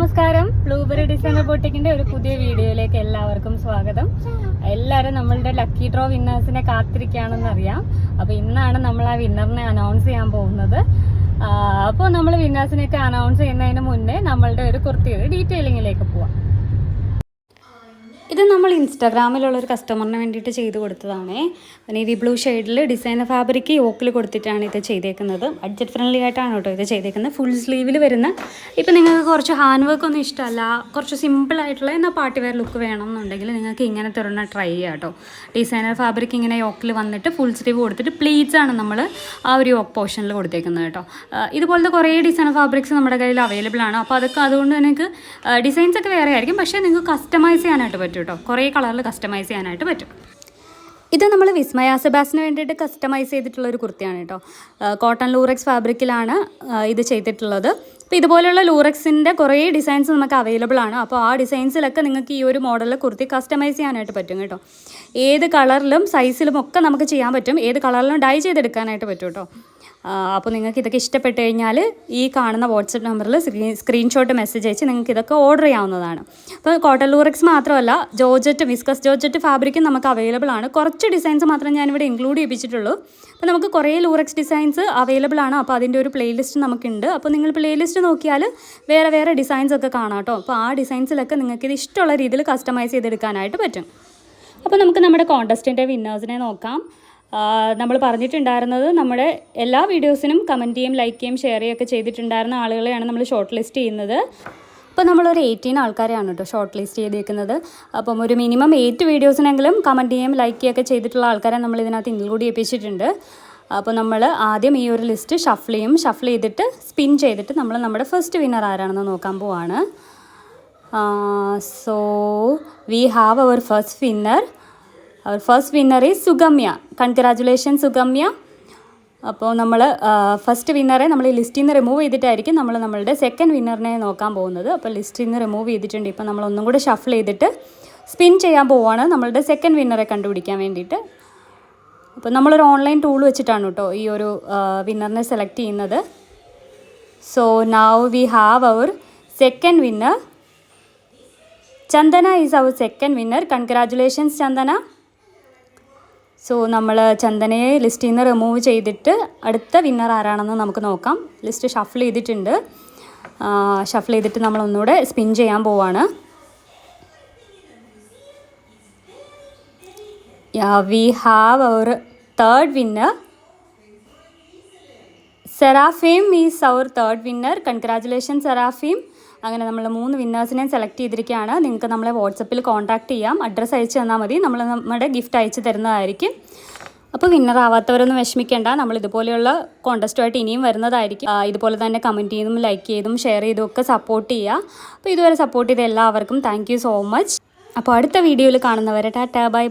നമസ്കാരം. Blueberry designer ബൊട്ടിക്കിന്റെ ഒരു പുതിയ വീഡിയോയിലേക്ക് എല്ലാവർക്കും സ്വാഗതം. എല്ലാവരും നമ്മളുടെ ലക്കി ഡ്രോ വിന്നേഴ്സിനെ കാത്തിരിക്കുകയാണെന്ന് അറിയാം. അപ്പോൾ ഇന്നാണ് നമ്മൾ ആ വിന്നറിനെ അനൗൺസ് ചെയ്യാൻ പോകുന്നത്. അപ്പോൾ നമ്മൾ വിന്നേഴ്സിനെയൊക്കെ അനൗൺസ് ചെയ്യുന്നതിന് മുന്നേ നമ്മളുടെ ഒരു കുർത്തിയുടെ ഡീറ്റെയിലിങ്ങിലേക്ക് പോവാം. ഇത് നമ്മൾ ഇൻസ്റ്റാഗ്രാമിലുള്ളൊരു കസ്റ്റമറിന് വേണ്ടിയിട്ട് ചെയ്ത് കൊടുത്തതാണ്. നേവി ബ്ലൂ ഷെയ്ഡിൽ ഡിസൈനർ ഫാബ്രിക് യോക്കിൽ കൊടുത്തിട്ടാണ് ഇത് ചെയ്തേക്കുന്നത്. ബഡ്ജറ്റ് ഫ്രണ്ട്ലി ആയിട്ടാണ് കേട്ടോ ഇത് ചെയ്തേക്കുന്നത്. ഫുൾ സ്ലീവിൽ വരുന്ന, ഇപ്പം നിങ്ങൾക്ക് കുറച്ച് ഹാൻഡ് വർക്ക് ഒന്നും ഇഷ്ടമല്ല, കുറച്ച് സിമ്പിൾ ആയിട്ടുള്ള എന്നാൽ പാർട്ടി വെയർ ലുക്ക് വേണം എന്നുണ്ടെങ്കിൽ നിങ്ങൾക്ക് ഇങ്ങനത്തെ ഒരെണ്ണം ട്രൈ ചെയ്യാം കേട്ടോ. ഡിസൈനർ ഫാബ്രിക് ഇങ്ങനെ യോക്കിൽ വന്നിട്ട് ഫുൾ സ്ലീവ് കൊടുത്തിട്ട് പ്ലീറ്റ്സ് ആണ് നമ്മൾ ആ ഒരു യോക്ക് പോർഷനിൽ കൊടുത്തേക്കുന്നത് കേട്ടോ. ഇതുപോലത്തെ കുറേ ഡിസൈനർ ഫാബ്രിക്സ് നമ്മുടെ കയ്യിൽ അവൈലബിൾ ആണ്. അപ്പോൾ അതൊക്കെ അതുകൊണ്ട് നിങ്ങൾക്ക് ഡിസൈൻസ് ഒക്കെ വേറെ ആയിരിക്കും, പക്ഷേ നിങ്ങൾക്ക് കസ്റ്റമൈസ് ചെയ്യാനായിട്ട് പറ്റും കേട്ടോ. കുറേ കളറിൽ കസ്റ്റമൈസ് ചെയ്യാനായിട്ട് പറ്റും. ഇത് നമ്മൾ വിസ്മയ സെബാസിന് വേണ്ടിയിട്ട് കസ്റ്റമൈസ് ചെയ്തിട്ടുള്ളൊരു കുർത്തിയാണ് കേട്ടോ. കോട്ടൺ ലൂറക്സ് ഫാബ്രിക്കിലാണ് ഇത് ചെയ്തിട്ടുള്ളത്. അപ്പോൾ ഇതുപോലെയുള്ള ലൂറക്സിൻ്റെ കുറേ ഡിസൈൻസ് നമുക്ക് അവൈലബിൾ ആണ്. അപ്പോൾ ആ ഡിസൈൻസിലൊക്കെ നിങ്ങൾക്ക് ഈ ഒരു മോഡലിൽ കുർത്തി കസ്റ്റമൈസ് ചെയ്യാനായിട്ട് പറ്റും കേട്ടോ. ഏത് കളറിലും സൈസിലും ഒക്കെ നമുക്ക് ചെയ്യാൻ പറ്റും. ഏത് കളറിലും ഡൈ ചെയ്തെടുക്കാനായിട്ട് പറ്റും കേട്ടോ. അപ്പോൾ നിങ്ങൾക്ക് ഇതൊക്കെ ഇഷ്ടപ്പെട്ട് കഴിഞ്ഞാൽ ഈ കാണുന്ന വാട്സപ്പ് നമ്പറിൽ സ്ക്രീൻഷോട്ട് മെസ്സേജ് അയച്ച് നിങ്ങൾക്ക് ഇതൊക്കെ ഓർഡർ ചെയ്യാവുന്നതാണ്. അപ്പോൾ കോട്ടൺ ലൂറക്സ് മാത്രമല്ല, ജോർജറ്റ്, വിസ്കസ് ജോർജറ്റ് ഫാബ്രിക്കും നമുക്ക് അവൈലബിൾ ആണ്. കുറച്ച് ഡിസൈൻസ് മാത്രമേ ഞാനിവിടെ ഇൻക്ലൂഡ് ചെയ്യിപ്പിച്ചിട്ടുള്ളൂ. അപ്പോൾ നമുക്ക് കുറേ ലൂറക്സ് ഡിസൈൻസ് അവൈലബിൾ ആണ്. അപ്പോൾ അതിൻ്റെ ഒരു പ്ലേലിസ്റ്റ് നമുക്കുണ്ട്. അപ്പോൾ നിങ്ങൾ പ്ലേലിസ്റ്റ് നോക്കിയാൽ വേറെ വേറെ ഡിസൈൻസ് ഒക്കെ കാണാം കേട്ടോ. അപ്പോൾ ആ ഡിസൈൻസിലൊക്കെ നിങ്ങൾക്ക് ഇത് ഇഷ്ടമുള്ള രീതിയിൽ കസ്റ്റമൈസ് ചെയ്തെടുക്കാനായിട്ട് പറ്റും. അപ്പോൾ നമുക്ക് നമ്മുടെ കോൺടെസ്റ്റിൻ്റെ വിന്നേഴ്സിനെ നോക്കാം. നമ്മൾ പറഞ്ഞിട്ടുണ്ടായിരുന്നത് നമ്മുടെ എല്ലാ വീഡിയോസിനും കമൻറ്റ് ചെയ്യും, ലൈക്ക് ചെയ്യും, ഷെയർ ചെയ്യുകയൊക്കെ ചെയ്തിട്ടുണ്ടായിരുന്ന ആളുകളെയാണ് നമ്മൾ ഷോർട്ട് ലിസ്റ്റ് ചെയ്യുന്നത്. അപ്പോൾ നമ്മളൊരു 18 ആൾക്കാരെയാണ് കേട്ടോ ഷോർട്ട് ലിസ്റ്റ് ചെയ്തിരിക്കുന്നത്. അപ്പം ഒരു മിനിമം 8 വീഡിയോസിനെങ്കിലും കമൻറ്റ് ചെയ്യും, ലൈക്ക് ചെയ്യുകയൊക്കെ ചെയ്തിട്ടുള്ള ആൾക്കാരെ നമ്മൾ ഇതിനകത്ത് ഇൻക്ലൂഡ് ചെയ്യിപ്പിച്ചിട്ടുണ്ട്. അപ്പോൾ നമ്മൾ ആദ്യം ഈ ഒരു ലിസ്റ്റ് ഷഫിൾ ചെയ്തിട്ട് സ്പിൻ ചെയ്തിട്ട് നമ്മൾ നമ്മുടെ ഫസ്റ്റ് വിന്നർ ആരാണെന്ന് നോക്കാൻ പോവാണ്. So we have our first winner. Our first winner is Sugamya. Congratulation Sugamya. അപ്പോൾ നമ്മൾ ഫസ്റ്റ് വിന്നറെ നമ്മൾ ഈ ലിസ്റ്റിൽ നിന്ന് റിമൂവ് ചെയ്തിട്ടായിരിക്കും നമ്മൾ നമ്മളുടെ സെക്കൻഡ് വിന്നറിനെ നോക്കാൻ പോകുന്നത്. അപ്പോൾ ലിസ്റ്റിൽ നിന്ന് റിമൂവ് ചെയ്തിട്ടുണ്ട്. ഇപ്പോൾ നമ്മൾ ഒന്നും കൂടെ ഷഫിൾ ചെയ്തിട്ട് സ്പിൻ ചെയ്യാൻ പോവുകയാണ് നമ്മളുടെ സെക്കൻഡ് വിന്നറെ കണ്ടുപിടിക്കാൻ വേണ്ടിയിട്ട്. അപ്പോൾ നമ്മളൊരു ഓൺലൈൻ ടൂൾ വെച്ചിട്ടാണ് കേട്ടോ ഈ ഒരു വിന്നറിനെ സെലക്ട് ചെയ്യുന്നത്. So now we have our second winner. Chandana is our second winner. Congratulations Chandana. So നമ്മൾ ചന്ദനയെ ലിസ്റ്റിൽ നിന്ന് റിമൂവ് ചെയ്തിട്ട് അടുത്ത വിന്നർ ആരാണെന്ന് നമുക്ക് നോക്കാം. ലിസ്റ്റ് ഷഫിൾ ചെയ്തിട്ടുണ്ട്. ഷഫിൾ ചെയ്തിട്ട് നമ്മൾ ഒന്നുകൂടെ സ്പിൻ ചെയ്യാൻ പോവാണ്. We have our third winner. Seraphim is our third winner. Congratulation Seraphim. അങ്ങനെ നമ്മൾ 3 വിന്നേഴ്സിനെ സെലക്ട് ചെയ്തിരിക്കുകയാണ്. നിങ്ങൾക്ക് നമ്മളെ വാട്സപ്പിൽ കോൺടാക്റ്റ് ചെയ്യാം. അഡ്രസ്സ് അയച്ചു തന്നാൽ മതി. നമ്മൾ നമ്മുടെ ഗിഫ്റ്റ് അയച്ചു തരുന്നതായിരിക്കും. അപ്പോൾ വിന്നർ ആവാത്തവരൊന്നും വിഷമിക്കേണ്ട. നമ്മൾ ഇതുപോലെയുള്ള കോൺടെസ്റ്റുമായിട്ട് ഇനിയും വരുന്നതായിരിക്കും. ഇതുപോലെ തന്നെ കമൻറ്റ് ചെയ്തും ലൈക്ക് ചെയ്തും ഷെയർ ചെയ്തും ഒക്കെ സപ്പോർട്ട് ചെയ്യുക. അപ്പോൾ ഇതുവരെ സപ്പോർട്ട് ചെയ്ത എല്ലാവർക്കും താങ്ക് യു സോ മച്ച്. അപ്പോൾ അടുത്ത വീഡിയോയിൽ കാണുന്നവരെ ടാറ്റാ ബൈ.